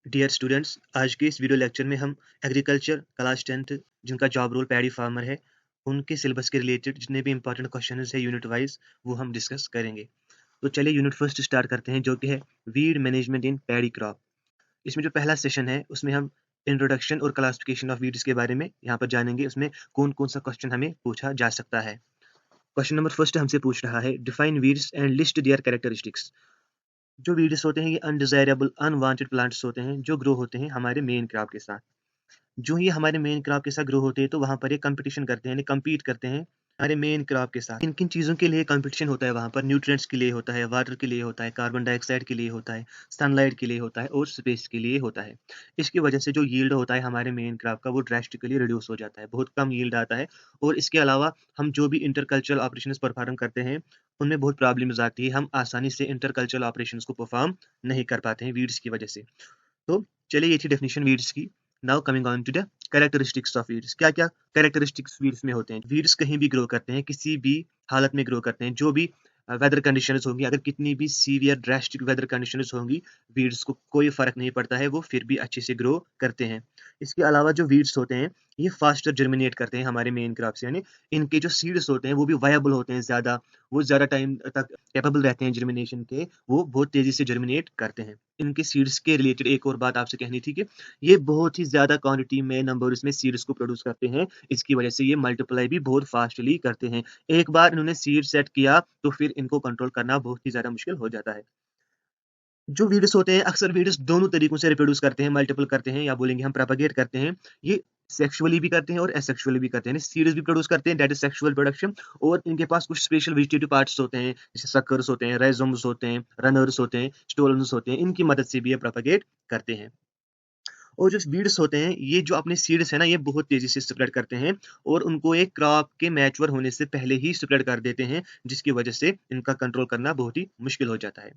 Dear students, आज के इस वीडियो लेक्चर में हम एग्रीकल्चर क्लास 10th जिनका जॉब रोल पैडी फार्मर है, उनके सिलेबस के रिलेटेड जितने भी इंपॉर्टेंट क्वेश्चन है यूनिट वाइज वो हम डिस्कस करेंगे। तो चलिए यूनिट फर्स्ट स्टार्ट करते हैं, जो कि है वीड मैनेजमेंट इन पैडी क्रॉप। इसमें जो पहला सेशन है उसमें हम इंट्रोडक्शन और क्लासिफिकेशन ऑफ वीड्स के बारे में यहाँ पर जानेंगे। उसमें कौन कौन सा क्वेश्चन हमें पूछा जा सकता है। क्वेश्चन नंबर फर्स्ट हमसे पूछ रहा है, define weeds and list there characteristics. जो वीड्स होते हैं ये अनडिजायरेबल अनवांटेड प्लांट्स होते हैं जो ग्रो होते हैं हमारे मेन क्रॉप के साथ। जो ही हमारे मेन क्रॉप के साथ ग्रो होते हैं तो वहाँ पर ये कंपटीशन करते हैं, यानी कम्पीट करते हैं हमारे मेन क्रॉप के साथ। किन किन चीज़ों के लिए कंपटीशन होता है वहाँ पर? न्यूट्रिएंट्स के लिए होता है, वाटर के लिए होता है, कार्बन डाइऑक्साइड के लिए होता है, सनलाइट के लिए होता है और स्पेस के लिए होता है। इसकी वजह से जो यील्ड होता है हमारे मेन क्रॉप का वो ड्रास्टिकली रिड्यूस हो जाता है, बहुत कम यील्ड आता है। और इसके अलावा हम जो भी इंटरकल्चरल ऑपरेशंस परफॉर्म करते हैं उनमें बहुत प्रॉब्लम्स आती है, हम आसानी से इंटरकल्चरल ऑपरेशंस को परफॉर्म नहीं कर पाते हैं वीड्स की वजह से। तो चलिए ये थी डेफिनेशन वीड्स की। Now coming on to the characteristics of weeds. क्या क्या कैरेक्टरिस्टिक्स वीड्स में होते हैं? वीड्स कहीं भी ग्रो करते हैं, किसी भी हालत में ग्रो करते हैं, जो भी वेदर कंडीशंस होंगी, अगर कितनी भी सीवियर ड्रास्टिक वेदर कंडीशंस होंगी, वीड्स को कोई फर्क नहीं पड़ता है, वो फिर भी अच्छे से ग्रो करते हैं। इसके अलावा जो वीड्स होते हैं ये फास्टर जर्मिनेट करते हैं हमारे मेन क्रॉप से, यानी इनके जो सीड्स होते हैं वो भी वायबल होते हैं, ज़्यादा वो ज़्यादा टाइम तक कैपेबल रहते हैं जर्मिनेशन के, वो बहुत तेज़ी से जर्मिनेट करते हैं। इनके सीड्स के रिलेटेड एक और बात आपसे कहनी थी कि ये बहुत ही ज़्यादा क्वांटिटी में नंबर्स में सीड्स को प्रोड्यूस करते हैं। इसकी वजह से ये मल्टीप्लाई भी बहुत फास्टली करते हैं। एक बार इन्होंने सीड सेट किया तो फिर इनको कंट्रोल करना बहुत ही ज़्यादा मुश्किल हो जाता है। जो वीड्स होते हैं अक्सर वीड्स दोनों तरीकों से रिप्रोड्यूस करते हैं, मल्टीपल करते हैं या बोलेंगे हम प्रोपेगेट करते हैं। ये सेक्सुअली भी करते हैं और एसेक्सुअली भी करते हैं, सीड्स भी प्रोड्यूस करते हैं, दैट इज सेक्सुअल प्रोडक्शन। और इनके पास कुछ स्पेशल वेजिटेटिव पार्ट्स होते हैं, जैसे सकर्स होते हैं, राइजोम्स होते हैं, रनर्स होते हैं, स्टोलन्स होते हैं, इनकी मदद से भी ये प्रोपेगेट करते हैं। और जो वीड्स होते हैं ये जो अपने सीड्स है ना ये बहुत तेजी से स्प्रेड करते हैं और उनको एक क्रॉप के मैच्योर होने से पहले ही स्प्रेड कर देते हैं, जिसकी वजह से इनका कंट्रोल करना बहुत ही मुश्किल हो जाता है।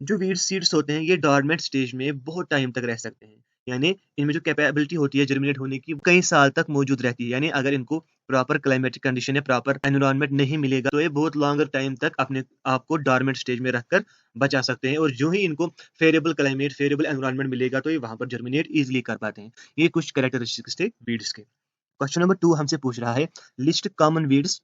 जो वीड सीड्स होते हैं ये डॉर्मेंट स्टेज में बहुत टाइम तक रह सकते हैं, यानी इनमें जो कैपेबिलिटी होती है जर्मिनेट होने की कई साल तक मौजूद रहती है। यानी अगर इनको प्रॉपर क्लाइमेटिक कंडीशन या प्रॉपर एनवायरनमेंट नहीं मिलेगा तो ये बहुत लॉन्गर टाइम तक अपने आप को डॉर्मेंट स्टेज में रखकर बचा सकते हैं, और जो ही इनको फेवरेबल क्लाइमेट फेवरेबल एनवायरनमेंट मिलेगा तो ये वहां पर जर्मिनेट इजिली कर पाते हैं। ये कुछ कैरेक्टरिस्टिक्स थे वीड्स के। क्वेश्चन नंबर 2 हमसे पूछ रहा है, list common weeds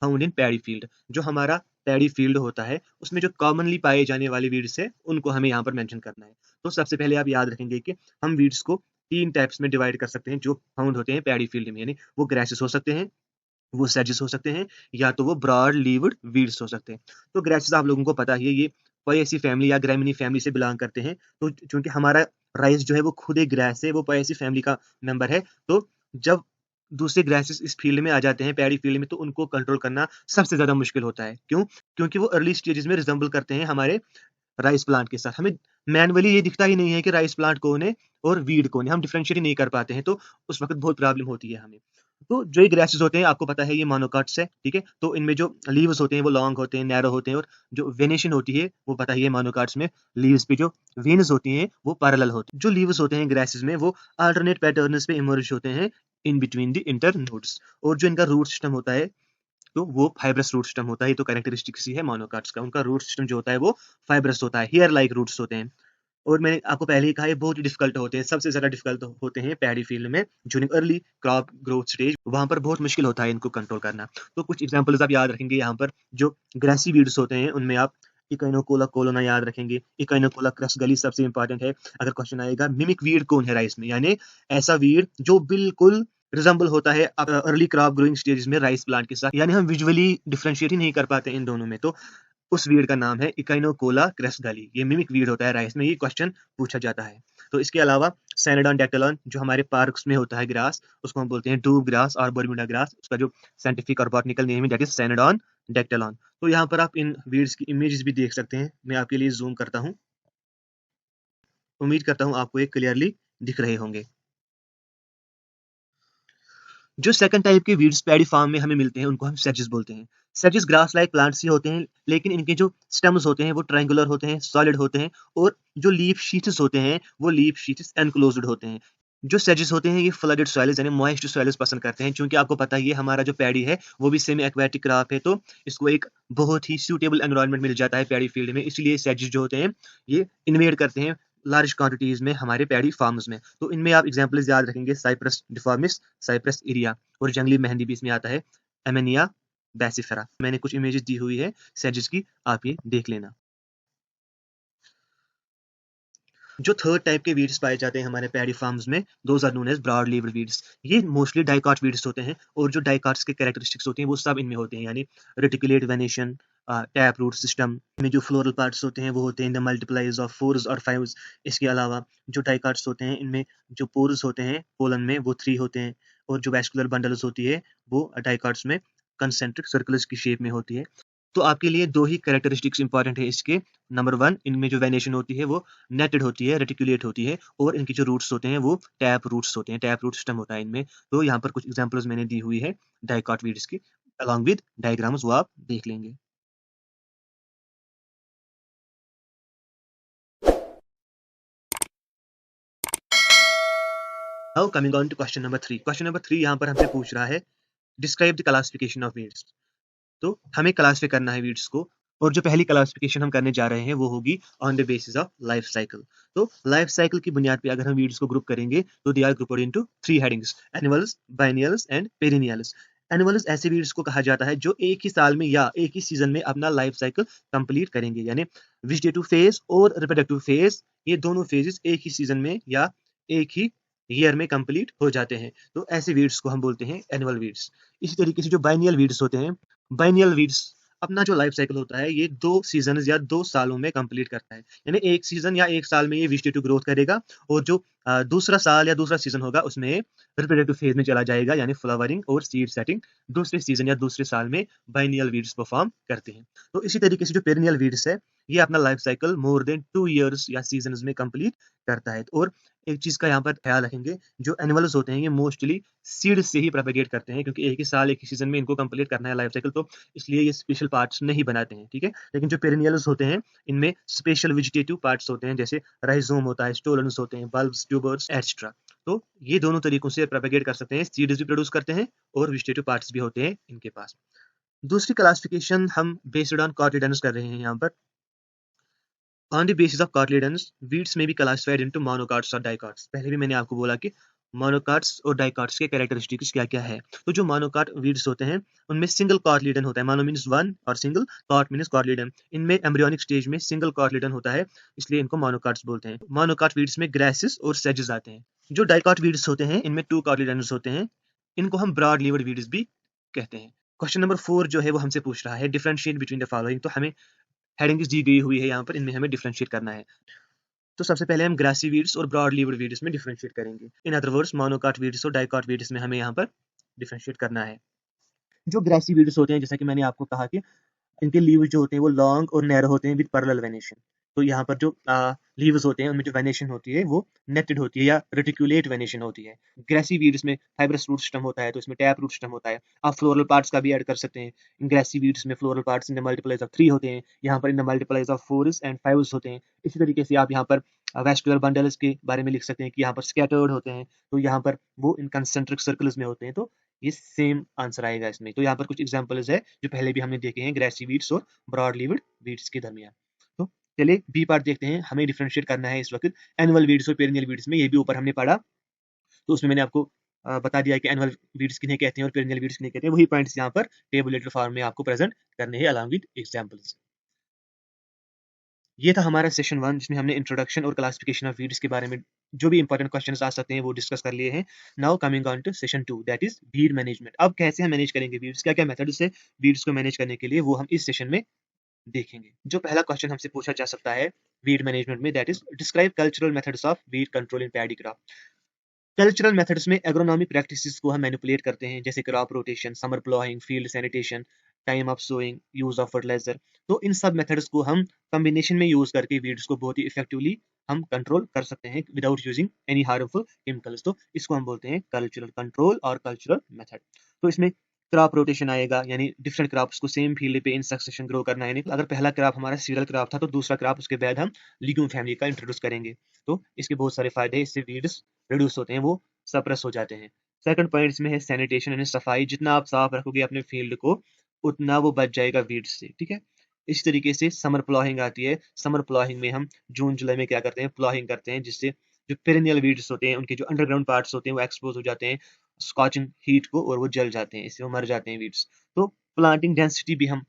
found in paddy field. जो हमारा पैडी फील्ड होता है उसमें जो कॉमनली पाए जाने वाले वीड्स है उनको हमें यहाँ पर मेंशन करना है। तो सबसे पहले आप याद रखेंगे कि हम वीड्स को तीन टाइप्स में डिवाइड कर सकते हैं जो फाउंड होते हैं पैडी फील्ड में, यानी वो ग्रासेस हो सकते हैं, वो सेजेस हो सकते हैं, या तो वो ब्रॉड लीव्ड वीड्स हो सकते हैं। तो ग्रासेस आप लोगों को पता ही है, ये पोएसी फैमिली या ग्रामिनी फैमिली से बिलोंग करते हैं। तो चूंकि हमारा राइस जो है वो खुद एक ग्रास है, वो पोएसी फैमिली का मेंबर है। तो जब दूसरे ग्रासेस इस फील्ड में आ जाते हैं पैडी फील्ड में तो उनको कंट्रोल करना सबसे ज़्यादा मुश्किल होता है। क्यों? क्योंकि वो अर्ली स्टेजेस में रिज़ेम्बल करते हैं हमारे राइस प्लांट के साथ। हमें मैनुअली ये दिखता ही नहीं है कि राइस प्लांट कौन है और वीड कौन है, हम डिफरेंशिएट ही नहीं कर पाते हैं, तो उस वक़्त बहुत प्रॉब्लम होती है हमें। तो जो ये ग्रासेस होते हैं आपको पता है ये मोनोकॉट्स है, ठीक है? तो इनमें जो लीव्स होते हैं वो लॉन्ग होते हैं, नैरो होते हैं, और जो वेनेशन होती है वो पता ही है मोनोकॉट्स में लीव्स पे जो वेन्स होती हैं वो पैरेलल होती हैं। जो लीव्स होते हैं ग्रासेस में वो अल्टरनेट पैटर्न्स पे इमर्ज होते हैं इन बिटवीन द इंटरनोड्स। और जो इनका रूट सिस्टम होता है तो वो फाइब्रस रूट सिस्टम होता है। ये तो कैरेक्टरिस्टिक्स ही है मोनोकॉट्स का, उनका रूट सिस्टम जो होता है वो फाइब्रस होता है, हेयर लाइक रूट्स होते हैं। और मैंने आपको पहले ही कहा ये बहुत ही डिफिकल्ट होते हैं, सबसे ज़्यादा डिफिकल्ट होते हैं पैडी फील्ड में during early crop growth stage, वहाँ पर बहुत मुश्किल होता है इनको कंट्रोल करना। तो कुछ एग्जांपल्स आप याद रखेंगे यहाँ पर, जो ग्रासी वीड्स होते हैं उनमें आप इकाइनोकोला कोलोना याद रखेंगे, इकाइनोकोला क्रसगली सबसे इंपॉर्टेंट है। अगर क्वेश्चन आएगा मिमिक वीड कौन है राइस में, यानी ऐसा वीड जो बिल्कुल रिजेंबल होता है अर्ली क्रॉप ग्रोइंग स्टेज में राइस प्लांट के साथ, यानी हम विजुअली डिफरेंशिएट ही नहीं कर पाते इन दोनों में। तो उस वीड का नाम है इकाइनोकोला क्रेसगाली, ये मिमिक वीड होता है राइस में, ये क्वेश्चन पूछा जाता है। तो इसके अलावा सैनेडोन डेक्टेलॉन जो हमारे पार्क्स में होता है ग्रास, उसको हम बोलते हैं डूब ग्रास और बर्म्यूडा ग्रास, उसका जो साइंटिफिक और बॉटनिकल नेम है दैट इज सैनेडोन डेक्टेलॉन। तो यहाँ पर आप इन वीड्स की इमेजेस भी देख सकते हैं, मैं आपके लिए जूम करता हूँ, उम्मीद करता हूँ आपको ये क्लियरली दिख रहे होंगे। जो सेकंड टाइप के वीड्स पैडी फार्म में हमें मिलते हैं उनको हम सेजेस बोलते हैं। सेजेस ग्रास लाइक प्लांट्स ही होते हैं, लेकिन इनके जो स्टेम्स होते हैं वो ट्रायंगुलर होते हैं, सॉलिड होते हैं, और जो लीफ शीट्स होते हैं वो लीफ शीट्स एनक्लोज्ड होते हैं। जो सेजेस होते हैं ये फ्लडेड सॉइल्स यानी मॉइस्ट सॉइल्स पसंद करते हैं, क्योंकि आपको पता ही है हमारा जो पैडी है वो भी सेमी एक्वेटिक क्रॉप है, तो इसको एक बहुत ही सूटेबल एनवायरनमेंट मिल जाता है पैडी फील्ड में, इसलिए सेजेस जो होते हैं ये इन्वेड करते हैं लार्ज क्वांटिटीज में हमारे पैडी फार्म्स में। तो इनमें आप एग्जांपल्स याद रखेंगे, साइप्रस डिफॉर्मिस, साइप्रस इरिया, और जंगली मेहंदी भी इसमें आता है, एमेनिया बैसिफेरा। मैंने कुछ इमेजेस दी हुई है सेजेस की, आप ये देख लेना। जो थर्ड टाइप के वीड्स पाए जाते हैं हमारे पैडी फार्म्स में, those are known as broad leaved weeds. ये मोस्टली डाइकॉट वीड्स होते हैं, और जो डाइकॉट्स के कैरेक्टरिस्टिक्स होते हैं वो सब इनमें होते हैं, यानी reticulate venation, tap root system में जो फ्लोरल पार्ट्स होते हैं वो होते हैं in the multiples of fours और फाइव्स। इसके अलावा जो डाइकॉट्स होते हैं इनमें जो पोर्स होते हैं पोलन में वो 3 होते हैं, और जो वैस्कुलर बंडल्स होती है वो डाइकॉट्स में कंसेंट्रिक सर्कल्स की शेप में होती है। तो आपके लिए 2 ही कैरेक्टरिस्टिक्स इंपॉर्टेंट है इसके। नंबर 1, इनमें जो वेनेशन होती है वो नेटेड होती है, रेटिकुलेट होती है, और इनकी जो रूट्स होते हैं वो टैप रूट्स होते हैं, टैप रूट सिस्टम होता है इनमें। तो यहाँ पर कुछ एग्जांपल्स मैंने दी हुई है डाइकॉट वीड्स की, अलॉन्ग विद डायग्राम्स, वो आप देख लेंगे। Now coming on to question number 3। Question number 3 यहाँ पर हमसे पूछ रहा है, describe the classification of weeds. तो हमें क्लासिफाई करना है वीड्स को, और जो पहली क्लासिफिकेशन हम करने जा रहे हैं वो होगी on the basis of life cycle. तो लाइफ साइकिल की बुनियाद पे अगर हम वीड्स को ग्रुप करेंगे तो they are grouped into 3 headings, annuals, biennials and perennials. Annuals ऐसे वीड्स को कहा जाता है जो एक ही साल में या एक ही सीजन में अपना लाइफ साइकिल कंप्लीट करेंगे, यानी वेजिटेटिव फेज और रिप्रोडक्टिव फेज, ये दोनों फेजेस एक ही सीजन में या एक ही ईयर में कंप्लीट हो जाते हैं। तो ऐसे वीड्स को हम बोलते हैं एनुअल वीड्स। इसी तरीके से जो बाइनियल वीड्स होते हैं, बाइनियल वीड्स अपना जो लाइफ साइकिल होता है ये 2 सीजन या 2 सालों में कंप्लीट करता है, यानी एक सीजन या एक साल में ये वेजिटेटिव ग्रोथ करेगा, और जो दूसरा साल या दूसरा सीजन होगा उसमें रिप्रोडक्टिव फेज में चला जाएगा, यानी फ्लावरिंग और सीड सेटिंग दूसरे सीजन या दूसरे साल में बाइनियल वीड्स परफॉर्म करते हैं। तो इसी तरीके से जो पेरिनियल वीड्स है ये अपना life cycle more than 2 years या सीजन में कंप्लीट करता है। और एक चीज का यहाँ पर ख्याल रखेंगे, जो एनिमल्स होते हैं ये मोस्टली सीड से ही प्रोपेगेट करते हैं, क्योंकि एक ही साल एक ही सीजन में इनको कंप्लीट करना है लाइफ साइकिल, तो इसलिए ये स्पेशल पार्ट्स नहीं बनाते हैं, ठीक है। लेकिन जो पेरिनियल्स होते हैं इनमें स्पेशल वेजिटेटिव पार्ट्स होते हैं, जैसे राइजोम होता है, स्टोलन्स होते हैं, बल्ब्स, ट्यूबर्स एटसेट्रा। तो ये दोनों तरीकों से प्रोपेगेट कर सकते हैं, सीड्स भी प्रोड्यूस करते हैं और वेजिटेटिव पार्ट्स भी होते हैं इनके पास। दूसरी क्लासिफिकेशन हम बेस्ड ऑन कॉटिलेडन्स कर रहे हैं यहाँ पर। On the basis of cotyledons, weeds में भी क्लासिफाइड इनटू मोनोकॉट्स और डाइकॉट्स। पहले भी मैंने आपको बोला कि मोनोकॉट्स और डाइकॉट्स के कैरेक्टरिस्टिक्स क्या-क्या है। तो जो मोनोकॉट वीड्स होते हैं उनमें सिंगल कॉटिलेडन होता है, मोनो मीन्स वन और सिंगल, कॉट मीन्स कॉटिलेडन। इनमें एम्ब्रियोनिक स्टेज में सिंगल कॉटिलेडन होता है, इसलिए इनको मोनोकॉट्स बोलते हैं। मोनोकॉट वीड्स में ग्रासेस और सेजेस आते हैं। जो डाइकॉट वीड्स होते हैं इनमें 2 कॉटिलेडन्स होते हैं, इनको हम ब्रॉड लीव्ड वीड्स भी कहते हैं। क्वेश्चन नंबर 4 जो है वो हमसे पूछ रहा है, डिफरेंशिएट बिटवीन द फॉलोइंग। तो हमें हेडिंग्स दी गई हुई है यहाँ पर, इनमें हमें डिफरेंशिएट करना है। तो सबसे पहले हम ग्रासी वीड्स और ब्रॉड लीव्ड वीड्स में डिफरेंशिएट करेंगे। In other words monocot weeds और डाइकॉट वीड्स में हमें यहाँ पर डिफरेंशिएट करना है। जो ग्रासी वीड्स होते हैं, जैसा कि मैंने आपको कहा कि इनके लीव्स जो होते हैं वो लॉन्ग और नैरो होते हैं विद पैरेलल वेनेशन। तो यहाँ पर जो लीव्स होते हैं उनमें जो वेनेशन होती है वो नेटेड होती है या रेटिकुलेट वेनेशन होती है। ग्रेसी वीड्स में फाइब्रस रूट सिस्टम होता है, तो इसमें टैप रूट सिस्टम होता है। आप फ्लोरल पार्ट्स का भी ऐड कर सकते हैं। इन ग्रेसी वीड्स में floral parts in the multiples of 3 होते हैं, यहाँ पर इन the multiples of 4s and 5s होते हैं। इसी तरीके से आप यहाँ पर वैस्कुलर बंडल्स के बारे में लिख सकते हैं कि यहाँ पर स्कैटर्ड होते हैं, तो यहाँ पर वो इन कंसेंट्रिक सर्कल्स में होते हैं। तो ये सेम आंसर आएगा इसमें। तो यहाँ पर कुछ एग्जांपल्स है जो पहले भी हमने देखे हैं ग्रेसी वीड्स और ब्रॉड लीव्ड वीड्स के दरमियान। तो चलिए बी पार्ट देखते हैं। हमें डिफरेंशिएट करना है इस वक्त एनुअल वीड्स और पेरिनियल वीड्स में, ये भी ऊपर हमने पढ़ा। तो उसमें मैंने आपको बता दिया कि एनुअल वीड्स किन्हें कहते हैं और पेरिनियल वीड्स किन्हें कहते हैं। वही पॉइंट्स यहाँ पर टेबुलेटेड फॉर्म में आपको प्रेजेंट करने हैं अलॉन्ग विद एग्जांपल्स। ये था हमारा सेशन 1, जिसमें हमने इंट्रोडक्शन और क्लासिफिकेशन ऑफ वीड्स के बारे में जो भी इंपॉर्टेंट क्वेश्चंस आ सकते हैं वो डिस्कस कर लिए हैं। Now coming on to session 2, that is weed management. अब कैसे हम मैनेज करेंगे वीड्स, क्या क्या मेथड से वीड्स को मैनेज करने के लिए, वो हम इस सेशन में देखेंगे। जो पहला क्वेश्चन हमसे पूछा जा सकता है वीड मैनेजमेंट में, that is describe cultural methods of weed control in paddy crop. Cultural methods में एग्रोनॉमिक प्रैक्टिसेस को हम मैनिपुलेट करते हैं, जैसे crop rotation, summer ploughing, field sanitation, time of sowing, use of fertiliser. तो इन सब मेथड्स को हम कॉम्बिनेशन में यूज करके वीड्स को बहुत ही इफेक्टिवली हम कंट्रोल कर सकते हैं without using any harmful chemicals. तो इसको हम बोलते हैं कल्चरल कंट्रोल और कल्चरल मेथड। तो इसमें क्रॉप रोटेशन आएगा, यानी डिफरेंट क्रॉप्स को सेम फील्ड पे इन सक्सेशन ग्रो करना है। यानी अगर पहला क्रॉप हमारा सीरियल क्रॉप था तो दूसरा क्रॉप उसके बाद हम लीग्यूम फैमिली का इंट्रोड्यूस करेंगे। तो इसके बहुत सारे फायदे, इससे वीड्स रिड्यूस होते हैं, वो सप्रेस हो जाते हैं। सेकंड पॉइंट इसमें है सैनिटेशन यानी सफाई। जितना आप साफ रखोगे अपने फील्ड को उतना वो बच जाएगा वीड्स से, ठीक है। इस तरीके से समर प्लॉइंग आती है। समर प्लॉइंग में हम जून जुलाई में क्या करते हैं, प्लॉइंग करते हैं, जिससे जो पेरिनियल वीड्स होते हैं उनके जो अंडरग्राउंड पार्ट्स होते हैं वो एक्सपोज हो जाते हैं स्कॉचिंग हीट को और वो जल जाते हैं, इससे वो मर जाते हैं वीड्स। तो प्लांटिंग डेंसिटी भी हम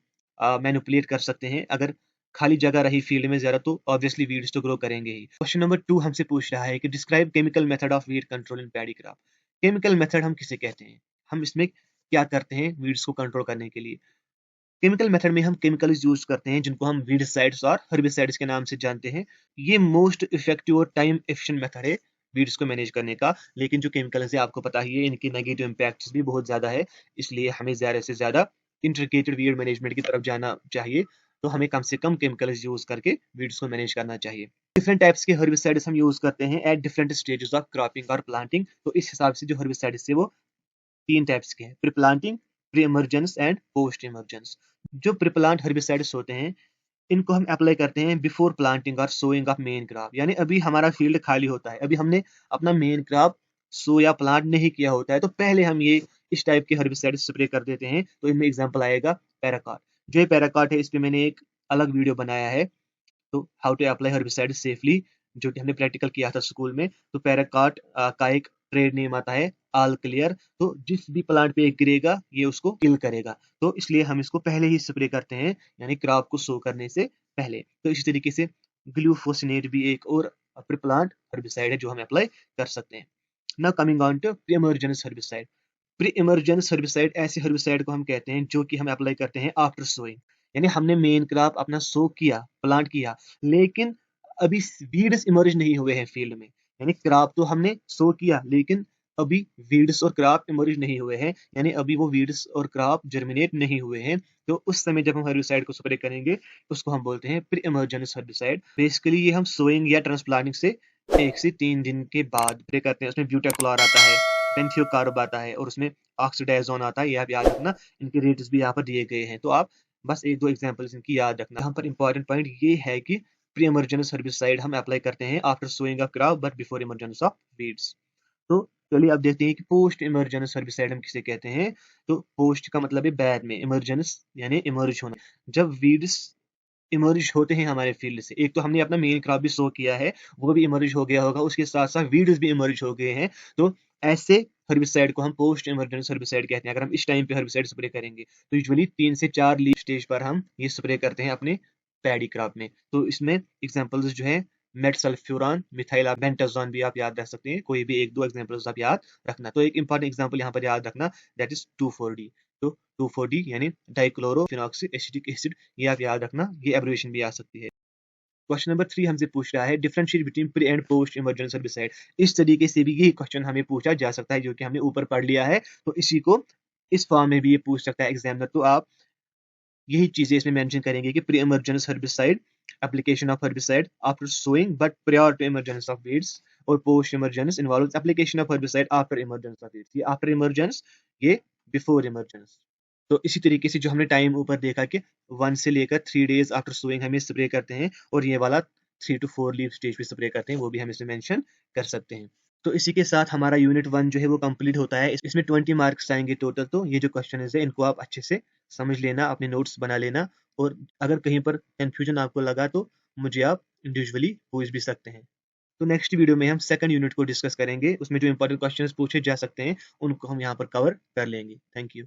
मैनिपुलेट कर सकते हैं। अगर खाली जगह रही फील्ड में ज्यादा तो ऑब्वियसली वीड्स तो ग्रो करेंगे ही। क्वेश्चन नंबर 2 हमसे पूछ रहा है कि describe chemical method of weed control in paddy crop. Chemical method हम किसे कहते हैं, हम इसमें क्या करते हैं वीड्स को कंट्रोल करने के लिए। केमिकल मेथड में हम केमिकल्स यूज करते हैं जिनको हम वीडसाइड्स और हर्बिसाइड्स के नाम से जानते हैं। ये मोस्ट इफेक्टिव और टाइम एफिशिएंट मेथड है वीड्स को मैनेज करने का। लेकिन जो केमिकल्स है आपको पता ही है इनकी नेगेटिव इम्पैक्ट्स भी बहुत ज्यादा है, इसलिए हमें ज्यादा से ज्यादा इंट्रिकेटेड वीड मैनेजमेंट की तरफ जाना चाहिए। तो हमें कम से कम केमिकल्स यूज करके वीड्स को मैनेज करना चाहिए। डिफरेंट टाइप्स के हर्बिसाइड्स हम यूज करते हैं at different stages of cropping और प्लांटिंग। तो इस हिसाब से जो हर्बिसाइड्स है वो 3 टाइप्स के हैं, pre planting, pre emergence and post emergence. जो प्री प्लांट हर्बिसाइड्स होते हैं इनको हम अप्लाई करते हैं बिफोर प्लांटिंग और सोइंग ऑफ मेन क्रॉप। यानी अभी हमारा फील्ड खाली होता है, अभी हमने अपना मेन क्रॉप सो या प्लांट नहीं किया होता है, तो पहले हम ये इस टाइप के हर्बिसाइड स्प्रे कर देते हैं। तो इनमें एग्जांपल आएगा पैराकॉट। जो ये पैराकॉट है इस पे मैंने एक अलग वीडियो बनाया है, तो how to apply herbicide safely, जो कि हमने प्रैक्टिकल किया था स्कूल में। तो पैराकॉट का एक ट्रेड नेम आता है ऑल क्लियर। तो जिस भी प्लांट पे गिरेगा ये उसको किल करेगा, तो इसलिए हम इसको पहले ही स्प्रे करते हैं, यानी क्रॉप को सो करने से पहले। तो इसी तरीके से ग्लूफोसिनेट भी एक और प्री प्लांट हर्बिसाइड है जो हम अप्लाई कर सकते हैं। Now coming on to pre emergence herbicide. Pre emergence herbicide ऐसे हर्बिसाइड को हम कहते हैं जो कि हम अप्लाई करते हैं आफ्टर सोइंग। यानी हमने मेन क्रॉप अपना सो किया, प्लांट किया, लेकिन अभी वीड्स इमर्ज नहीं हुए हैं फील्ड में। यानी क्रॉप तो हमने सो किया लेकिन अभी वीड्स और क्रॉप इमर्ज नहीं हुए हैं, यानी अभी वो वीड्स और क्रॉप जर्मिनेट नहीं हुए हैं। तो उस समय जब हम हर्बिसाइड को स्प्रे करेंगे उसको हम बोलते हैं प्री इमर्जेंस हर्बिसाइड। बेसिकली ये हम सोइंग या ट्रांसप्लांटिंग से 1 से 3 दिन के बाद स्प्रे करते हैं। उसमें ब्यूटाक्लोर आता है, बेंथियोकार्ब आता है और उसमें ऑक्सीडाइजोन आता है। ये आप याद रखना, इनके रेट्स भी यहाँ पर दिए गए हैं, तो आप बस 1-2 एग्जांपल्स इनकी याद रखना। यहाँ पर इंपॉर्टेंट पॉइंट ये है कि प्री इमर्जेंस हर्बिसाइड हम अप्लाई करते हैं after sowing of crop but before emergence of weeds. तो चलिए अब देखते हैं कि पोस्ट इमर्जेंस हर्बिसाइड हम किसे कहते हैं। तो पोस्ट का मतलब है बाद में, इमर्जेंस यानी इमर्ज होना। जब वीड्स इमर्ज होते हैं हमारे फील्ड से, एक तो हमने अपना मेन क्रॉप भी सो किया है, वो भी इमर्ज हो गया होगा, उसके साथ साथ वीड्स भी इमर्ज हो गए हैं, तो ऐसे हर्बिसाइड को हम पोस्ट इमर्जेंस हर्बिसाइड कहते हैं। अगर हम इस टाइम पे हर्बिसाइड स्प्रे करेंगे तो यूजुअली 3 से 4 लीफ स्टेज पर हम ये स्प्रे करते हैं अपने पैडी क्रॉप में। तो इसमें एग्जांपल्स जो है मेटसल्फ्यूरान, मिथाइल बेंटाजोन भी आप याद रख सकते हैं, कोई भी 1-2 एग्जांपल्स आप याद रखना। तो एक इंपॉर्टेंट एग्जांपल यहाँ पर याद रखना, दैट इज 2,4-D। तो 2,4-D यानी डाइक्लोरोफिनॉक्सी एसिटिक एसिड, ये आप याद रखना, ये एब्रिविएशन भी आ सकती है। क्वेश्चन नंबर 3 हमसे पूछ रहा है differentiate between pre and post emergence herbicide. इस तरीके से भी यही क्वेश्चन हमें पूछा जा सकता है, जो कि हमने ऊपर पढ़ लिया है, तो इसी को इस फॉर्म में भी ये पूछ सकता है एग्जामिनर। तो आप यही चीजें इसमें मेंशन करेंगे कि pre emergence herbicide, application of herbicide after sowing but prior to emergence of weeds, और post emergence involves application of herbicide after emergence of weeds. ये आफ्टर इमर्जेंस, ये बिफोर इमर्जेंस। तो इसी तरीके से जो हमने टाइम ऊपर देखा कि 1 से लेकर 3 डेज आफ्टर सोइंग हम ये स्प्रे करते हैं, और ये वाला 3 to 4 लीफ स्टेज पे स्प्रे करते हैं, वो भी हम इसमें मेंशन कर सकते हैं। तो इसी के साथ हमारा यूनिट 1 जो है वो कंप्लीट होता है। इसमें 20 मार्क्स आएंगे टोटल। तो ये जो क्वेश्चन है इनको आप अच्छे से समझ लेना, अपने नोट्स बना लेना, और अगर कहीं पर कंफ्यूजन आपको लगा तो मुझे आप इंडिविजुअली पूछ भी सकते हैं। तो नेक्स्ट वीडियो में हम सेकंड यूनिट को डिस्कस करेंगे, उसमें जो इंपॉर्टेंट क्वेश्चंस पूछे जा सकते हैं उनको हम यहाँ पर कवर कर लेंगे। Thank you.